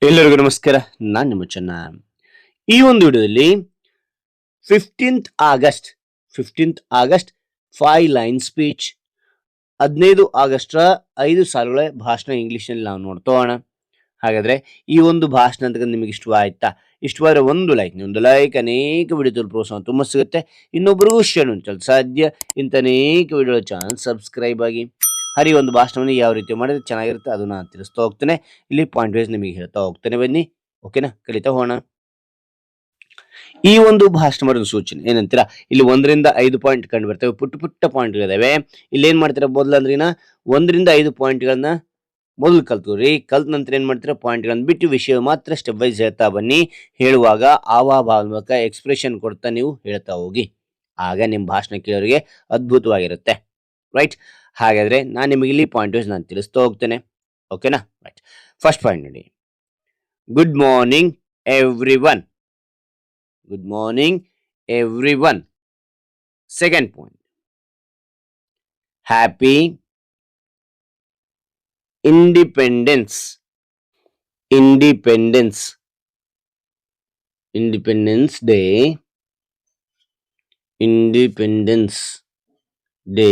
ಎಲ್ಲರಿಗೂ ನಮಸ್ಕಾರ. ನಾನು ನಿಮ್ಮ ಚೆನ್ನ. ಈ ಒಂದು ವಿಡಿಯೋದಲ್ಲಿ 15th August 15th August 5 line speech 15 ಆಗಸ್ಟ್ರ 5 ಸಾಲುಗಳ ಭಾಷಣ ಇಂಗ್ಲಿಷ್ನಲ್ಲಿ ನಾವು ನೋಡ್ತಾ ಹೋಗೋಣ. ಹಾಗಾದ್ರೆ ಈ ಒಂದು ಭಾಷಣ ಅಂತ ನಿಮಗೆ ಇಷ್ಟವಾಯ್ತಾ? ಇಷ್ಟವಾದ್ರೆ ಒಂದು ಲೈಕ್ ಅನೇಕ ವಿಡಿಯೋದಲ್ಲಿ ಪ್ರೋತ್ಸಾಹ ತುಂಬ ಸಿಗುತ್ತೆ. ಇನ್ನೊಬ್ಬರಿಗೂ ಶೇರ್ ಮಾಡಲು ಸಾಧ್ಯ. ಇಂಥ ಅನೇಕ ವಿಡಿಯೋ ಚಾನಲ್ ಸಬ್ಸ್ಕ್ರೈಬ್ ಆಗಿ. ಹರಿ ಒಂದು ಭಾಷಣವನ್ನು ಯಾವ ರೀತಿ ಮಾಡಿದ್ರೆ ಚೆನ್ನಾಗಿರುತ್ತೆ ಅದನ್ನ ನಾನು ತಿಳಿಸ್ತಾ ಹೋಗ್ತೇನೆ. ಇಲ್ಲಿ ಪಾಯಿಂಟ್ ವೈಸ್ ನಿಮಗೆ ಹೇಳ್ತಾ ಹೋಗ್ತೇನೆ, ಬನ್ನಿ. ಓಕೆನಾ, ಕಲಿತಾ ಹೋಗೋಣ. ಈ ಒಂದು ಭಾಷಣ ಮಾಡೋದು ಸೂಚನೆ ಏನಂತೀರಾ? ಇಲ್ಲಿ 1ರಿಂದ 5 ಪಾಯಿಂಟ್ ಕಂಡು ಬರ್ತವೆ. ಪುಟ್ಟ ಪುಟ್ಟ ಪಾಯಿಂಟ್ಗಳಿದಾವೆ. ಇಲ್ಲಿ ಏನ್ ಮಾಡ್ತೀರಾ ಮೊದಲು ಅಂದ್ರಿನ 1ರಿಂದ 5 ಪಾಯಿಂಟ್ಗಳನ್ನ ಮೊದಲು ಕಲ್ತ್ಕೊರಿ. ಕಲ್ತ ನಂತರ ಏನ್ ಮಾಡ್ತೀರಾ, ಪಾಯಿಂಟ್ಗಳನ್ನ ಬಿಟ್ಟು ವಿಷಯ ಮಾತ್ರ ಸ್ಟೆಪ್ ವೈಸ್ ಹೇಳ್ತಾ ಬನ್ನಿ. ಹೇಳುವಾಗ ಆವಾಭಾವಕ ಎಕ್ಸ್ಪ್ರೆಷನ್ ಕೊಡ್ತಾ ನೀವು ಹೇಳ್ತಾ ಹೋಗಿ. ಆಗ ನಿಮ್ಮ ಭಾಷಣ ಕೇಳೋರಿಗೆ ಅದ್ಭುತವಾಗಿರುತ್ತೆ. ರೈಟ್. ಹಾಗಾದ್ರೆ ನಾನು ನಿಮಗೆ ಇಲ್ಲಿ ಪಾಯಿಂಟ್ ವೈಸ್ ನಾನು ತಿಳಿಸ್ತಾ ಹೋಗ್ತೇನೆ. ಓಕೆನಾ? ರೈಟ್. ಫಸ್ಟ್ ಪಾಯಿಂಟ್ ನೋಡಿ, good morning every one. Good morning every one. Second point, happy independence. Independence independence day. Independence day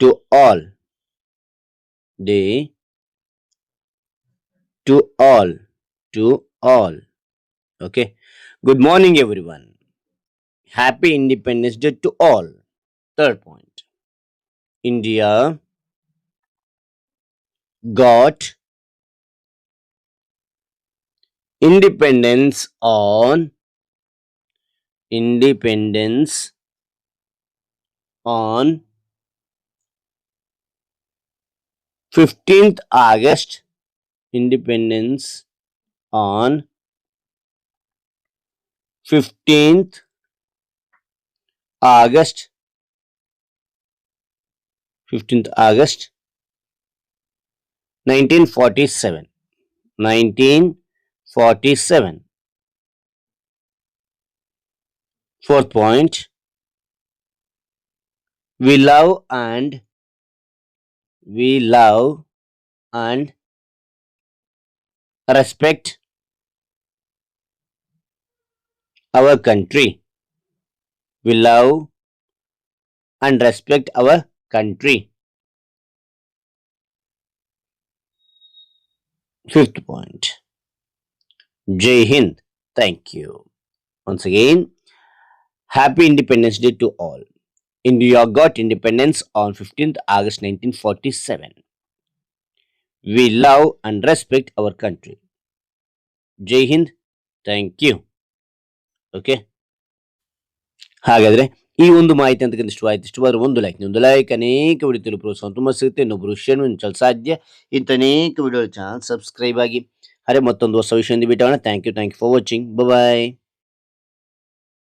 to all. Day to all. To all. Okay. Good morning everyone. Happy Independence Day to all. Third point, India got independence on 15th August. Independence on 15th August. 15th August 1947. 1947. Fourth point, we love and respect our country. We love and respect our country. Fifth point, Jai Hind. Thank you. Once again, Happy Independence Day to all. India got independence on 15th August 1947. We love and respect our country. Jai Hind. Thank you. Okay. ಹಾಗಾದ್ರೆ ಈ ಒಂದು ಮಾಹಿತಿ ಅಂತ ಇಷ್ಟವಾದ್ರೆ ಒಂದು like ಅನೇಕ video ಪ್ರೋತ್ಸಾಹ ತುಂಬ ಸಿಗುತ್ತೆ. ಇನ್ನೊಬ್ರು ಶೇರ್ ಮಾಡಲು ಸಾಧ್ಯ. ಇಂಥ ಅನೇಕ ವಿಡಿಯೋ ಚಾನಲ್ ಸಬ್ಸ್ಕ್ರೈಬ್ ಆಗಿ. ಮತ್ತೊಂದು ಹೊಸ ವಿಷಯದಿಂದ ಬಿಟ್ಟೋಣ. Thank you for watching. Bye.